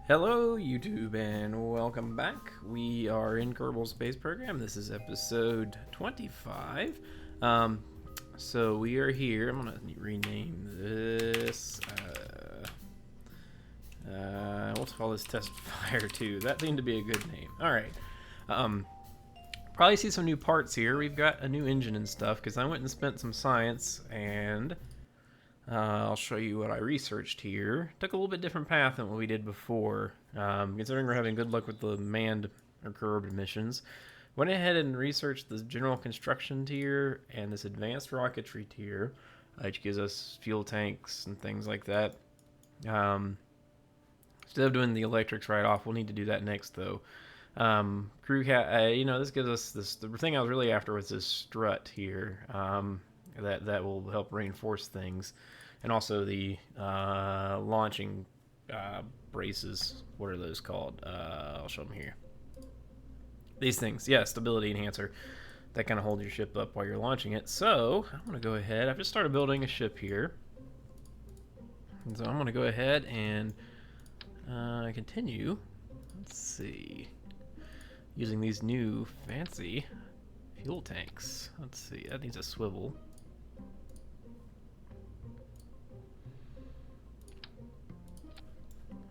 Hello, YouTube, and welcome back. We are in Kerbal Space Program. This is episode 25. Um, so we are here. I'm gonna rename this. We'll call this Test Fire 2. That seemed to be a good name. All right. Um, Probably see some new parts here. We've got a new engine and stuff because I went and spent some science and. I'll show you what I researched here. Took a little bit different path than what we did before, considering we're having good luck with the manned or curbed missions. Went ahead and researched the general construction tier and this advanced rocketry tier, which gives us fuel tanks and things like that. Instead of doing the electrics right off, we'll need to do that next though. This gives us this. The thing I was really after was this strut here. That will help reinforce things, and also the launching braces. What are those called? I'll show them here. These things, yeah, stability enhancer. That kind of holds your ship up while you're launching it. So I'm gonna go ahead. I've just started building a ship here, and so I'm gonna go ahead and continue. Let's see, using these new fancy fuel tanks. Let's see, that needs a swivel.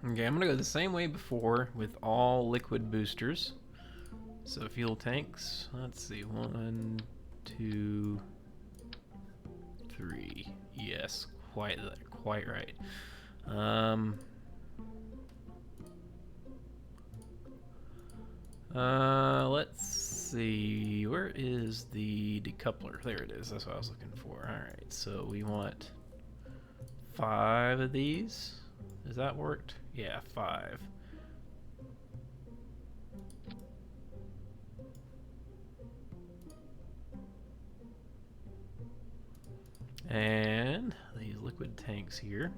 Okay, I'm gonna go the same way before with all liquid boosters. So fuel tanks, let's see, 1, 2, 3. Yes, quite right. Let's see, where is the decoupler? There it is, that's what I was looking for. Alright, so we want 5 of these. Has that worked? Yeah, 5. And these liquid tanks here.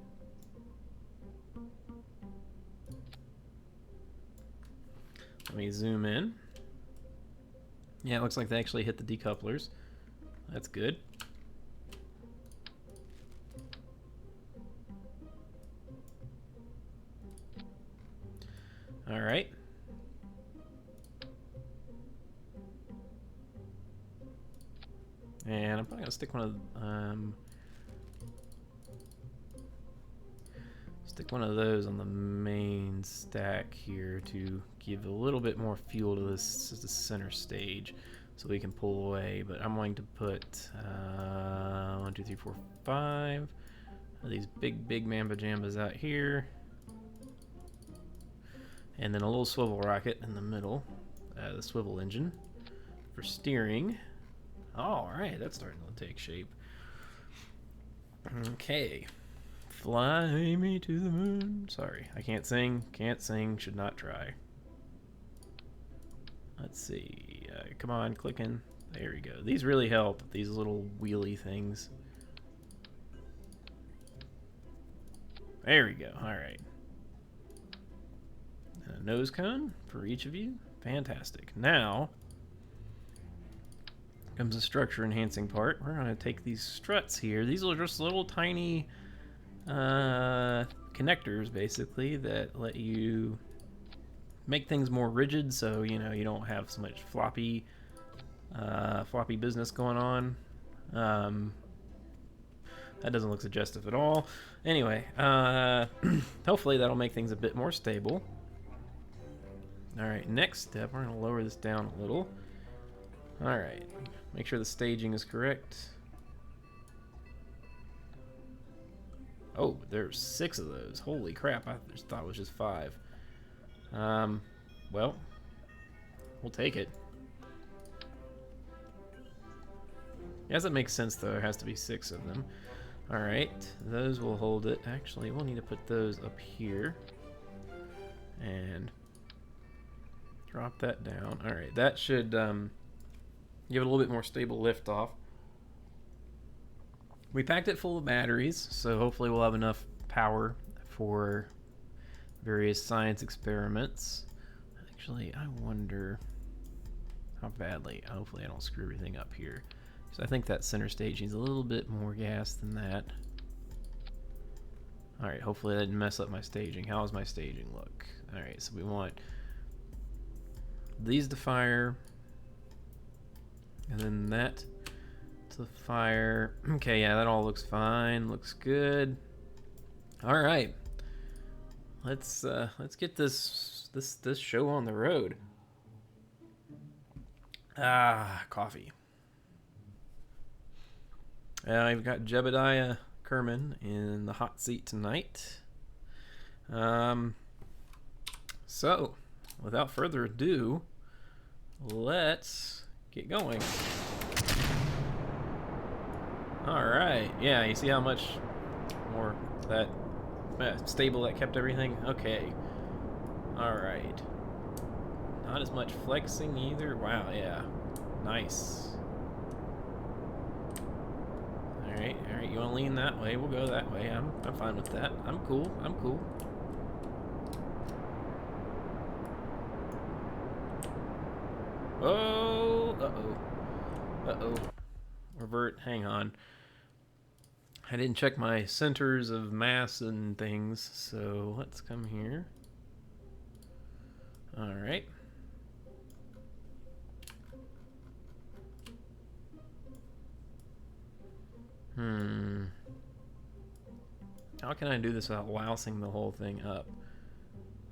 Let me zoom in. Yeah, it looks like they actually hit the decouplers. That's good. All right. And I'm probably gonna stick one of those on the main stack here to give a little bit more fuel to this center stage, so we can pull away. But I'm going to put 1, 2, 3, 4, 5 of these big mamba jambas out here. And then a little swivel rocket in the middle, the swivel engine for steering. Alright, that's starting to take shape. Okay. Fly me to the moon. Sorry, I can't sing, should not try. Let's see, come on, clicking. There we go. These really help, these little wheelie things. There we go, alright. A nose cone for each of you. Fantastic. Now comes the structure enhancing part. We're going to take these struts here. These are just little tiny connectors basically that let you make things more rigid, so you don't have so much floppy business going on. That doesn't look suggestive at all. Anyway, hopefully that'll make things a bit more stable. Alright, next step, we're going to lower this down a little. Alright, make sure the staging is correct. Oh, there's 6 of those. Holy crap, I just thought it was just 5. Well, we'll take it. Yes, that makes sense though, there has to be 6 of them. Alright, those will hold it. Actually, we'll need to put those up here. And drop that down. Alright, that should give it a little bit more stable liftoff. We packed it full of batteries, so hopefully we'll have enough power for various science experiments. Actually, I wonder how badly. Hopefully I don't screw everything up here. So I think that center stage needs a little bit more gas than that. Alright, hopefully that didn't mess up my staging. How does my staging look? Alright, so we want these to fire. And then that to fire. Okay, yeah, that all looks fine. Looks good. Alright. Let's get this show on the road. Ah, coffee. I've got Jebediah Kerman in the hot seat tonight. So, without further ado, let's get going. Alright, yeah, you see how much more that stable that kept everything? Okay. Alright. Not as much flexing either. Wow, yeah. Nice. Alright, you want to lean that way? We'll go that way. I'm fine with that. I'm cool. Oh, uh-oh. Revert, hang on. I didn't check my centers of mass and things, so let's come here. Alright. How can I do this without lousing the whole thing up?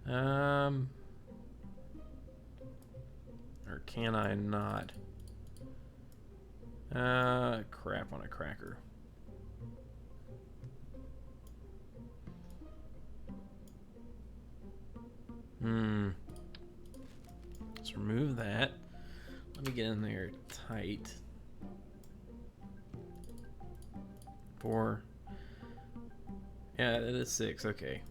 Or can I not? Crap on a cracker. Let's remove that. Let me get in there tight. 4. Yeah, it is 6. Okay.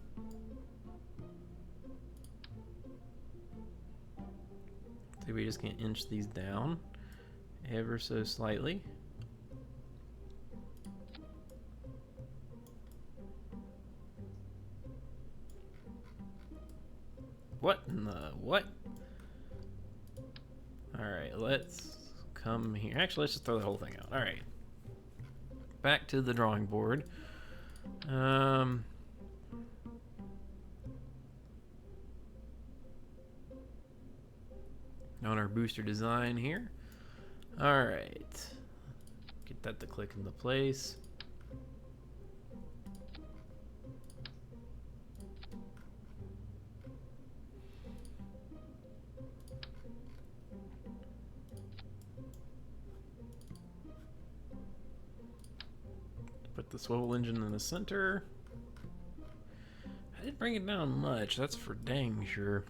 So we just can't inch these down ever so slightly. What in the what? Alright, let's come here. Actually, let's just throw the whole thing out. Alright. Back to the drawing board. On our booster design here. Alright. Get that to click into place. Put the swivel engine in the center. I didn't bring it down much, that's for dang sure.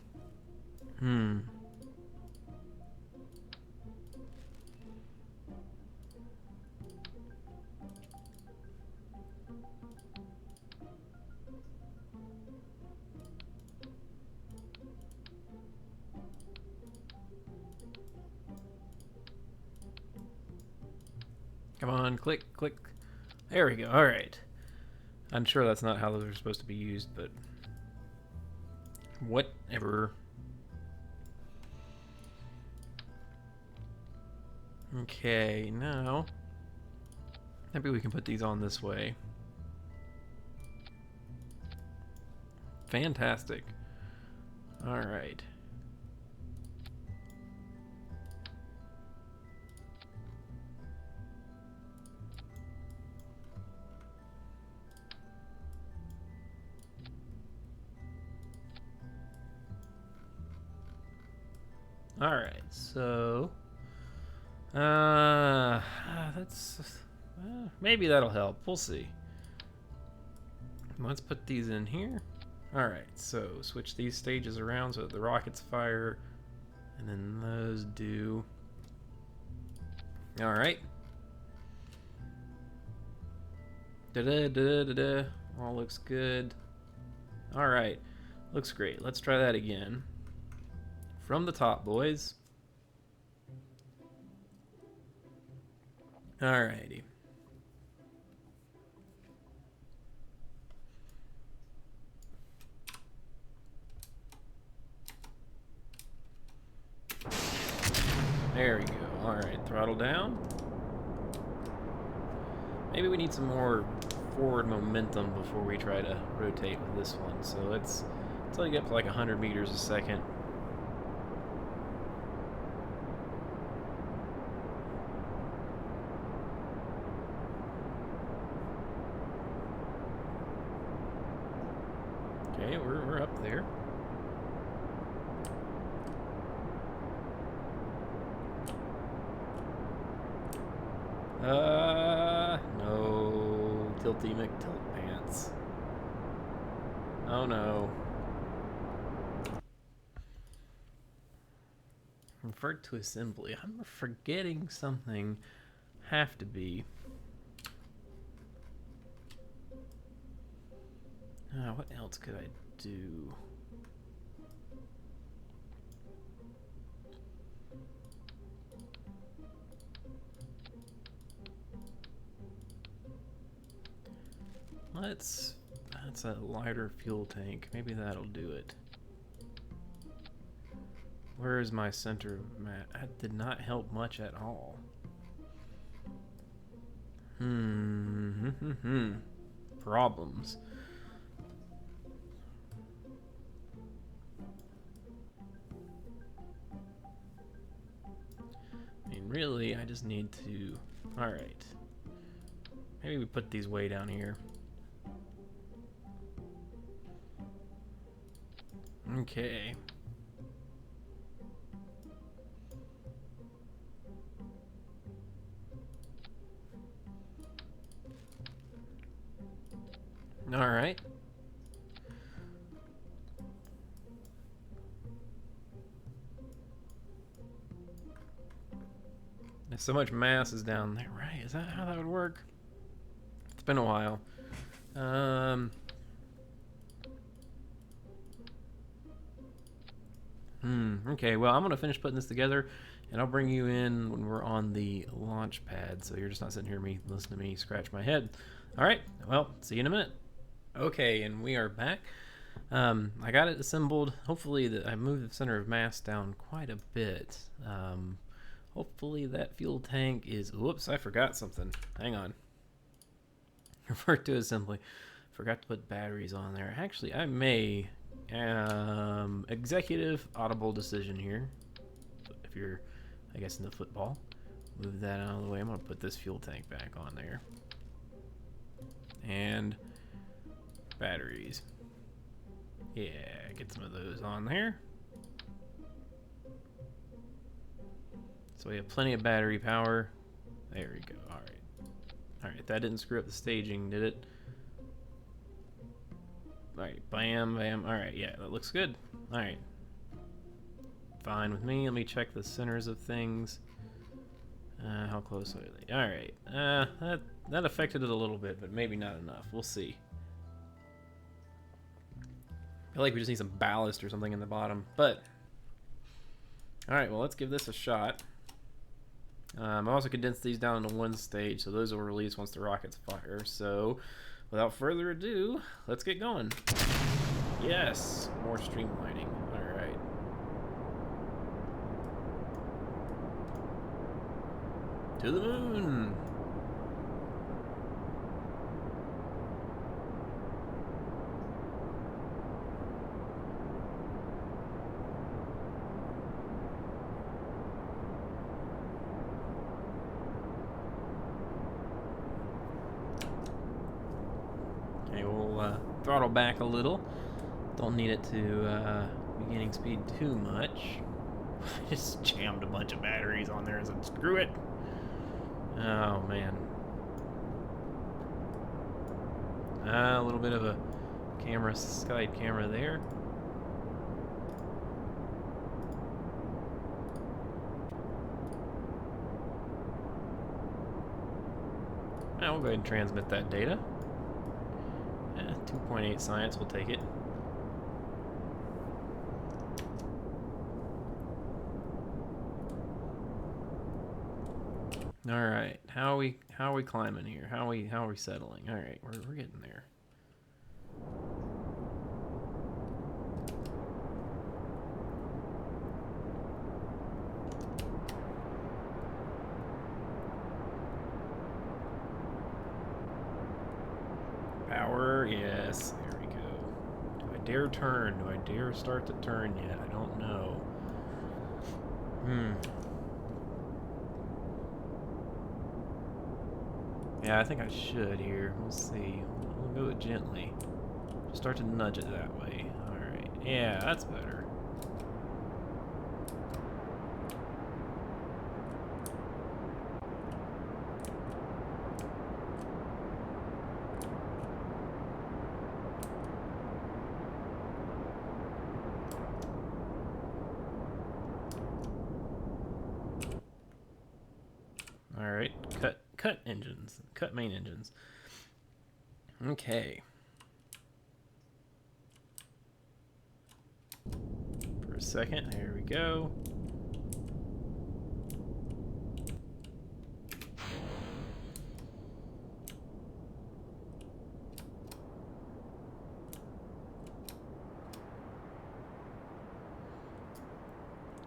Come on, click, click. There we go, alright. I'm sure that's not how those are supposed to be used, but whatever. Okay, now maybe we can put these on this way. Fantastic. Alright. Alright, so maybe that'll help. We'll see. Let's put these in here. Alright, so switch these stages around so that the rockets fire and then those do. Alright. Da-da-da-da-da. All looks good. Alright, looks great. Let's try that again. From the top, boys. Alrighty. There we go. Alright, throttle down. Maybe we need some more forward momentum before we try to rotate with this one. So let's you get up to like 100 meters a second. Okay, we're up there. No. Tilty McTilt pants. Oh no. Revert to assembly. I'm forgetting something. Have to be. What else could I do? That's a lighter fuel tank. Maybe that'll do it. Where is my center of mass? That did not help much at all. Problems. I mean, really, I just need to... Alright. Maybe we put these way down here. Okay. All right. There's so much mass is down there, right? Is that how that would work? It's been a while. Okay, well, I'm going to finish putting this together, and I'll bring you in when we're on the launch pad, so you're just not sitting here listening to me scratch my head. All right, well, see you in a minute. Okay, and we are back. I got it assembled. Hopefully, I moved the center of mass down quite a bit. Hopefully, that fuel tank is... Whoops, I forgot something. Hang on. Revert to assembly. Forgot to put batteries on there. Actually, I may... executive audible decision here. If you're, I guess, into football. Move that out of the way. I'm going to put this fuel tank back on there. And... batteries. Yeah, get some of those on there. So we have plenty of battery power. There we go. All right. All right, that didn't screw up the staging, did it? All right, bam, bam. All right, yeah, that looks good. All right. Fine with me. Let me check the centers of things. How close are they? All right. That affected it a little bit, but maybe not enough. We'll see. I feel like we just need some ballast or something in the bottom, but... Alright, well, let's give this a shot. I also condensed these down into one stage, so those will release once the rockets fire. So, without further ado, let's get going. Yes, more streamlining. Alright. To the moon! Throttle back a little. Don't need it to be gaining speed too much. Just jammed a bunch of batteries on there and said, screw it. Oh, man. A little bit of a side camera there. Now we'll go ahead and transmit that data. 2.8 science, we'll take it. All right, how are we climbing here? How are we settling? All right, we're getting there. Rover. Yes, there we go. Do I dare turn? Do I dare start to turn yet? I don't know. Yeah, I think I should here. We'll see. We'll go it gently. Just start to nudge it that way. Alright. Yeah, that's better. Alright, cut engines. Cut main engines. Okay. For a second, there we go.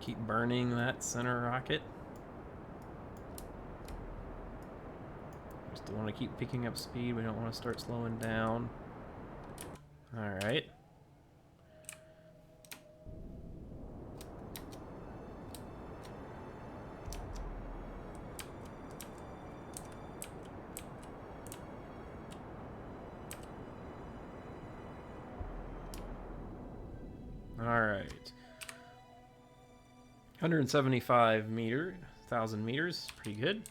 Keep burning that center rocket. Still want to keep picking up speed. We don't want to start slowing down. Alright. Alright. 175 meter, 1,000 meters. Pretty good.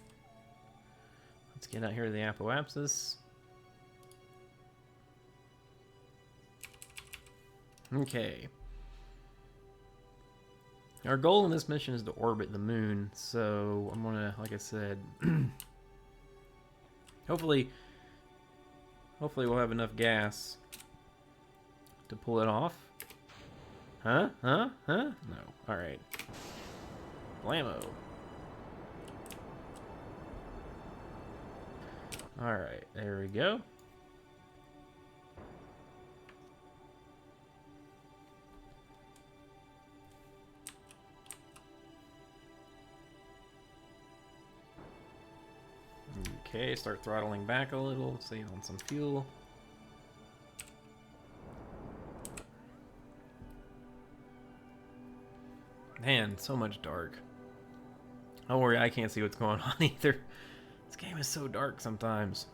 Let's get out here to the Apoapsis. Okay. Our goal in this mission is to orbit the moon, so I'm gonna, like I said, hopefully we'll have enough gas to pull it off. Huh? Huh? Huh? No. Alright. Blammo. Alright, there we go. Okay, start throttling back a little, save on some fuel. Man, so much dark. Don't worry, I can't see what's going on either. This game is so dark sometimes.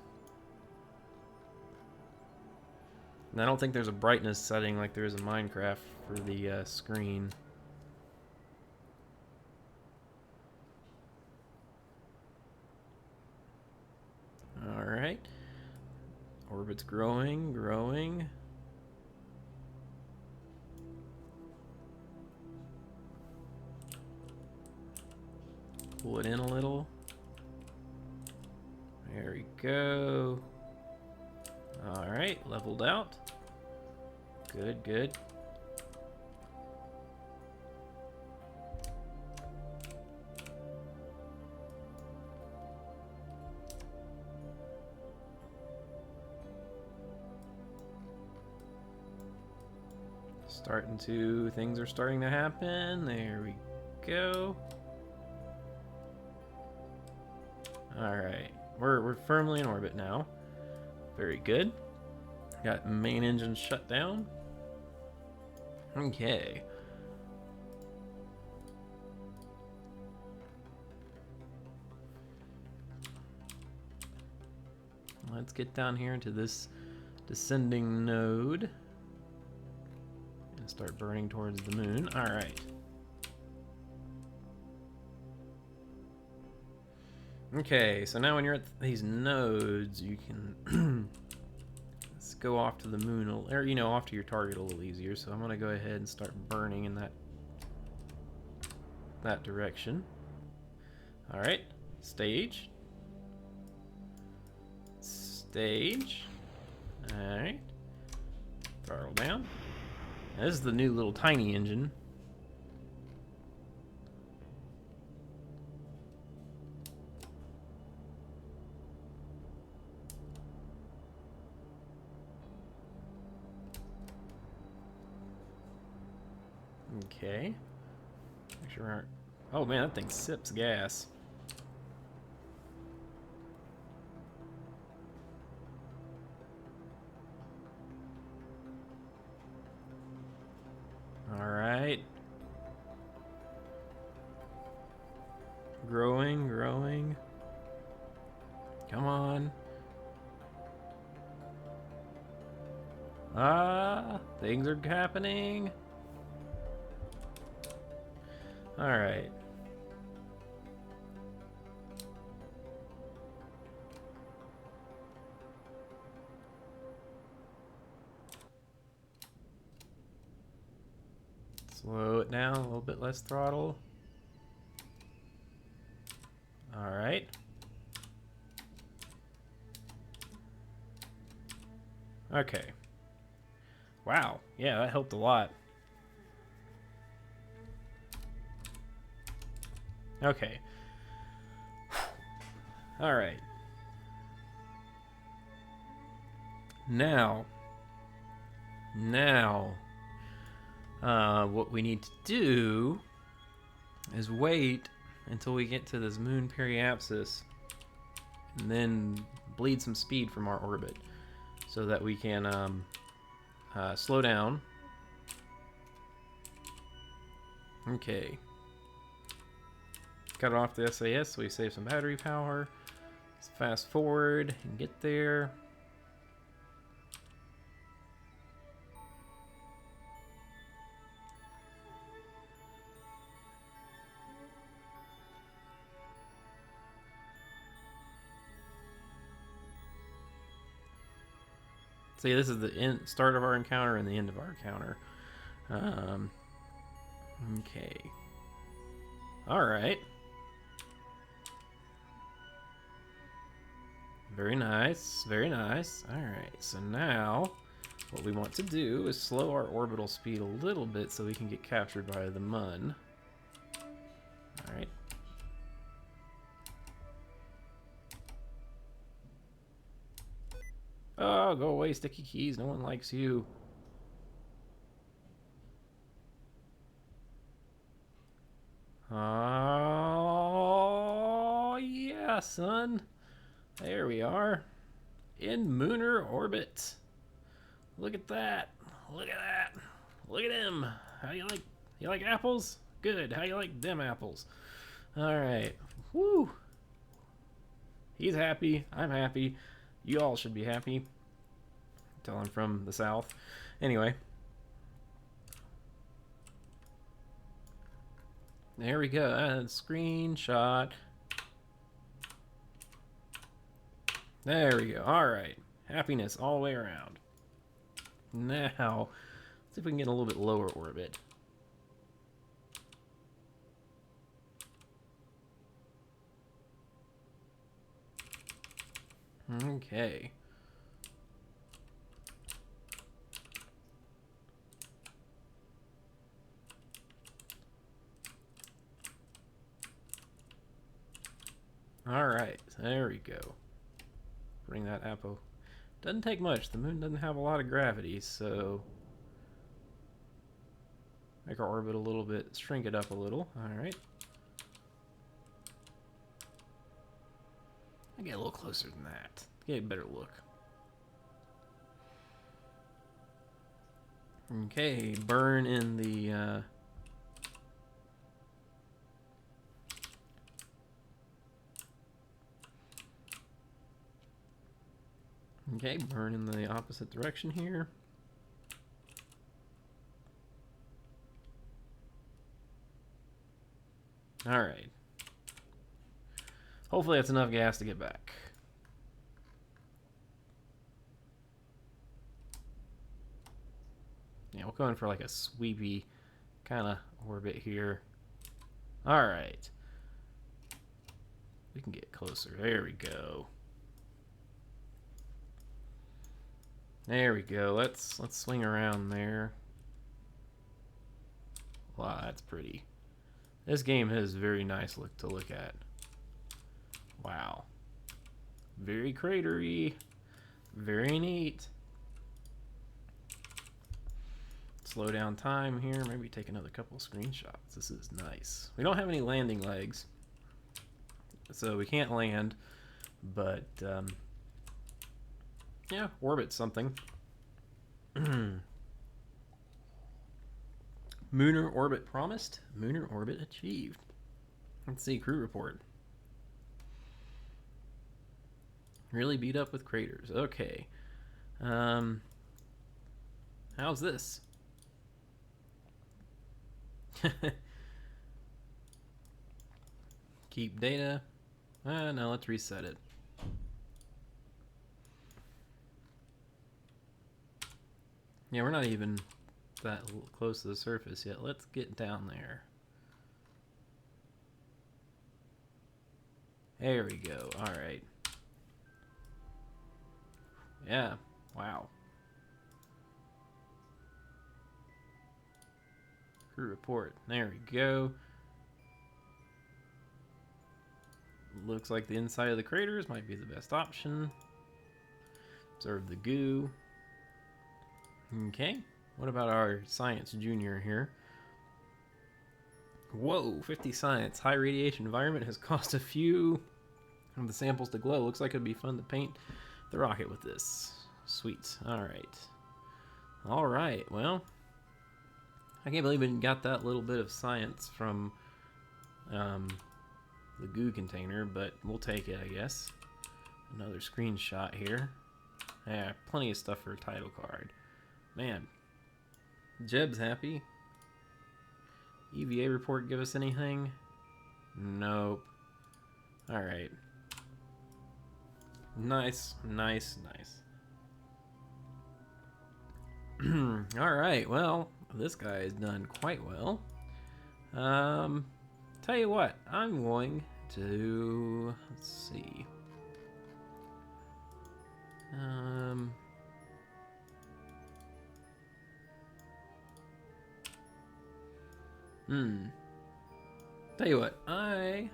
And I don't think there's a brightness setting like there is in Minecraft for the screen. Alright. Orbit's growing, growing. Pull it in a little. There we go. Alright, leveled out. Good, good. Things are starting to happen. There we go. Alright, we're firmly in orbit now. Very good. Got main engine shut down. Okay. Let's get down here into this descending node and start burning towards the moon. Alright. Okay, so now when you're at these nodes, you can let's go off to the moon, or you know, off to your target a little easier. So I'm gonna go ahead and start burning in that direction. All right, stage, stage. All right, throttle down. Now, this is the new little tiny engine. Okay. Make sure we aren't. Oh man, that thing sips gas. growing, growing. Come on. Ah, things are happening. Alright. Slow it down, a little bit less throttle. Alright. Okay. Wow, yeah, that helped a lot. Okay. Alright. Now, what we need to do is wait until we get to this moon periapsis and then bleed some speed from our orbit so that we can slow down. Okay. Cut off the SAS so we save some battery power. Let's fast forward and get there. See, this is the start of our encounter and the end of our encounter. Okay. Alright. Very nice, very nice. Alright, so now what we want to do is slow our orbital speed a little bit so we can get captured by the Mun. Alright. Oh, go away, sticky keys. No one likes you. Oh, yeah, son. There we are. In Munar orbit. Look at that. Look at that. Look at him. How you like apples? Good. How you like them apples? All right. Woo. He's happy. I'm happy. You all should be happy. Tell I'm from the south. Anyway. There we go. Screenshot. There we go. Alright. Happiness all the way around. Now, let's see if we can get a little bit lower orbit. Okay. Alright, there we go. Bring that Apo. Doesn't take much. The moon doesn't have a lot of gravity, so make our orbit a little bit, shrink it up a little. Alright. I get a little closer than that. Get a better look. Okay, burn in the okay, burn in the opposite direction here. Alright. Hopefully that's enough gas to get back. Yeah, we'll go in for like a sweepy kind of orbit here. Alright. We can get closer. There we go. There we go. Let's swing around there. Wow, that's pretty. This game has very nice look to look at. Wow. Very cratery. Very neat. Slow down time here. Maybe take another couple of screenshots. This is nice. We don't have any landing legs, so we can't land, but yeah, orbit something. Munar orbit promised, Munar orbit achieved. Let's see, crew report. Really beat up with craters. Okay. How's this? Keep data. No, let's reset it. Yeah, we're not even that close to the surface yet. Let's get down there. There we go. All right. Yeah. Wow. Crew report. There we go. Looks like the inside of the craters might be the best option. Observe the goo. Okay. What about our science junior here? Whoa, 50 science. High radiation environment has caused a few of the samples to glow. Looks like it'd be fun to paint the rocket with this. Sweet. Alright. Alright, well, I can't believe we got that little bit of science from the goo container, but we'll take it, I guess. Another screenshot here. Yeah, plenty of stuff for a title card. Man, Jeb's happy. EVA report give us anything? Nope. Alright. Nice, nice, nice. Alright, well, this guy has done quite well. Tell you what, I'm going to... Let's see. Tell you what, I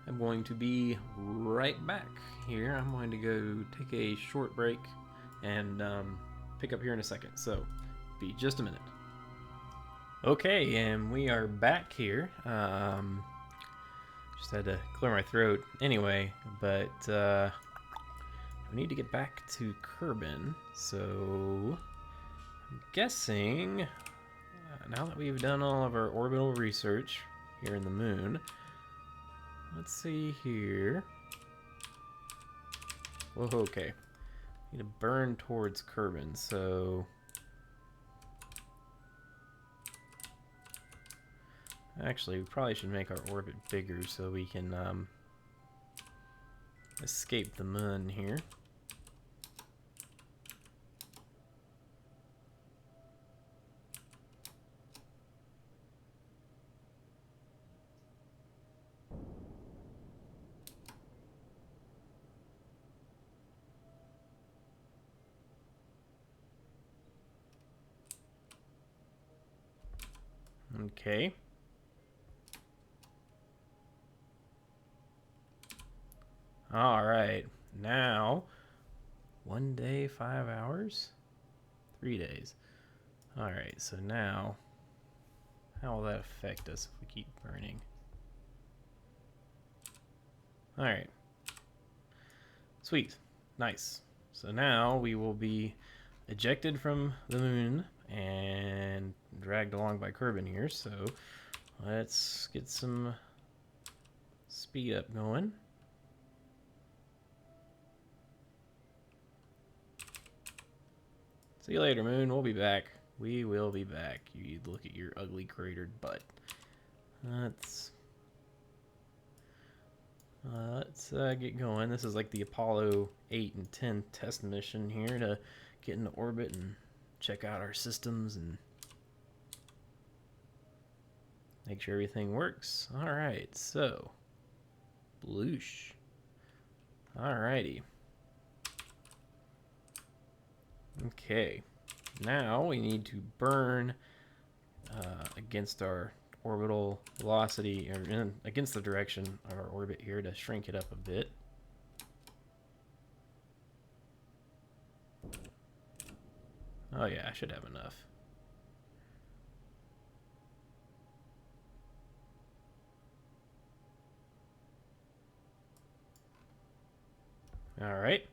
am going to be right back here. I'm going to go take a short break and pick up here in a second. So, be just a minute. Okay, and we are back here. Just had to clear my throat anyway, but we need to get back to Kerbal. So, I'm guessing now that we've done all of our orbital research here in the moon, let's see here. Whoa, okay. Need to burn towards Kerbal, so actually we probably should make our orbit bigger so we can escape the moon here. Okay. All right. Now, 1 day, 5 hours? 3 days. All right. So now, how will that affect us if we keep burning? All right. Sweet. Nice. So now we will be ejected from the moon and dragged along by Kerbal here. So let's get some speed up going. See you later, moon. We'll be back. We will be back. You look at your ugly cratered butt. Let's get going. This is like the Apollo 8 and 10 test mission here to get into orbit and check out our systems and make sure everything works. Alright, so bloosh. Alrighty. Okay. Now we need to burn against our orbital velocity, or against the direction of our orbit here to shrink it up a bit. Oh yeah, I should have enough. Alright.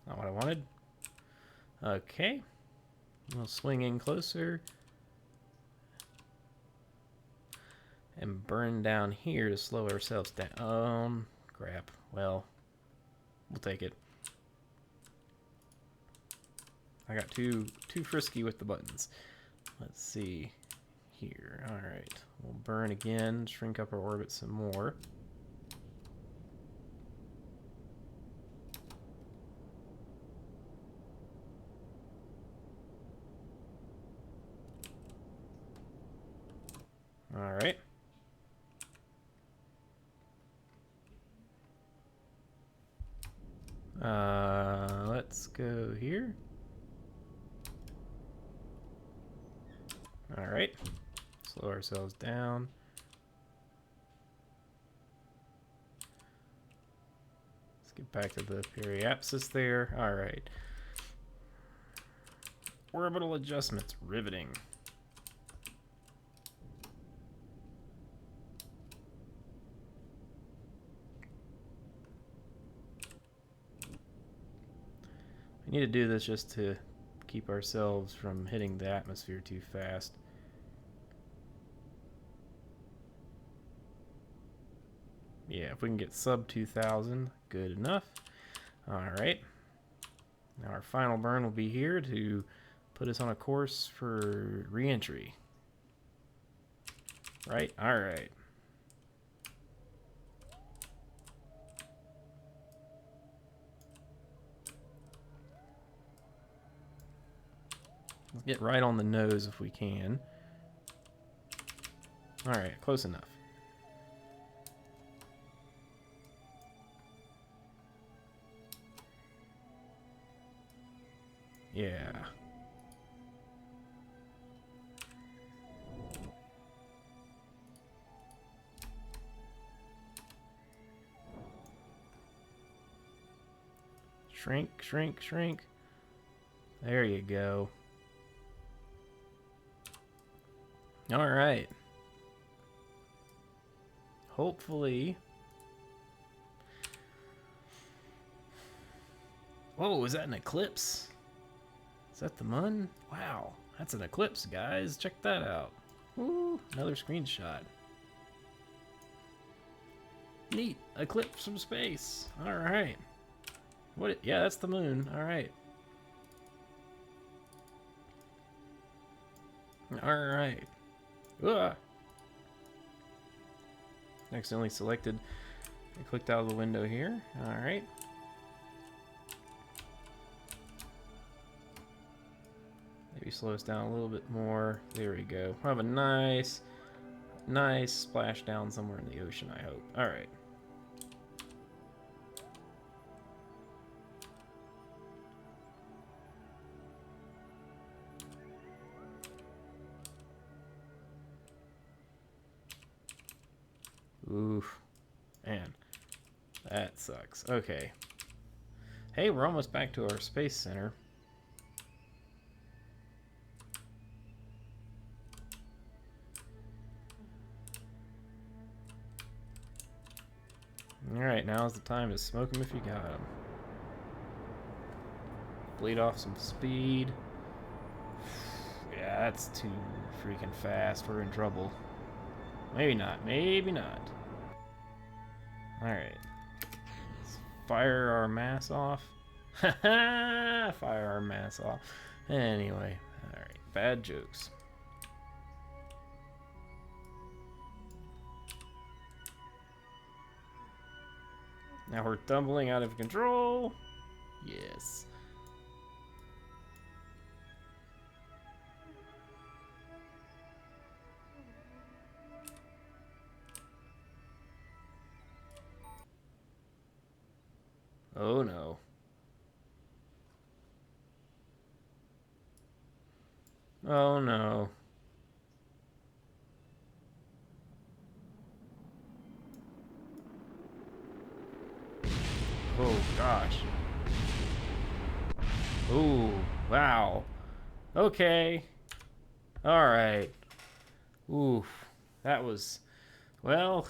Not what I wanted. Okay. We'll swing in closer. and burn down here to slow ourselves down. Crap. Well, we'll take it. I got too frisky with the buttons. Let's see here. All right, we'll burn again, shrink up our orbit some more. All right. Let's go here. All right. Slow ourselves down. Let's get back to the periapsis there. All right. Orbital adjustments, riveting. We need to do this just to keep ourselves from hitting the atmosphere too fast. Yeah, if we can get sub 2,000, good enough. All right. Now our final burn will be here to put us on a course for re-entry. Right? All right. Let's get right on the nose if we can. All right, close enough. Yeah. Shrink, shrink, shrink. There you go. All right. Hopefully. Whoa, is that an eclipse? Is that the moon? Wow, that's an eclipse, guys. Check that out. Woo, another screenshot. Neat, eclipse from space. All right. What? Yeah, that's the moon. All right. All right. Ugh. Accidentally selected. I clicked out of the window here. All right. Maybe slow us down a little bit more. There we go. We'll have a nice splash down somewhere in the ocean, I hope. All right. Oof. Man, that sucks. Okay. Hey, we're almost back to our space center. Alright, now's the time to smoke them if you got them. Bleed off some speed. Yeah, that's too freaking fast. We're in trouble. Maybe not. Maybe not. Alright. Let's fire our mass off. Haha! Fire our mass off. Anyway. Alright. Bad jokes. Now we're tumbling out of control. Yes. Oh no. Oh no. Oh gosh. Oh, wow. Okay. Alright. Oof. That was, well,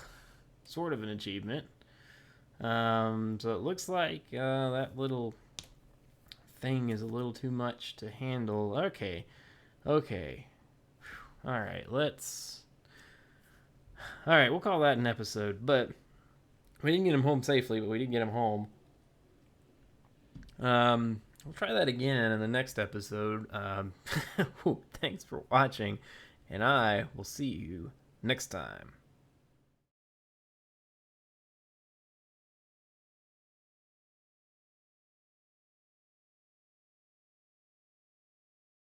sort of an achievement. So it looks like that little thing is a little too much to handle. Okay. Okay. Alright, let's... All right, we'll call that an episode. But we didn't get him home safely, but we did get him home. We'll try that again in the next episode. Thanks for watching, and I will see you next time.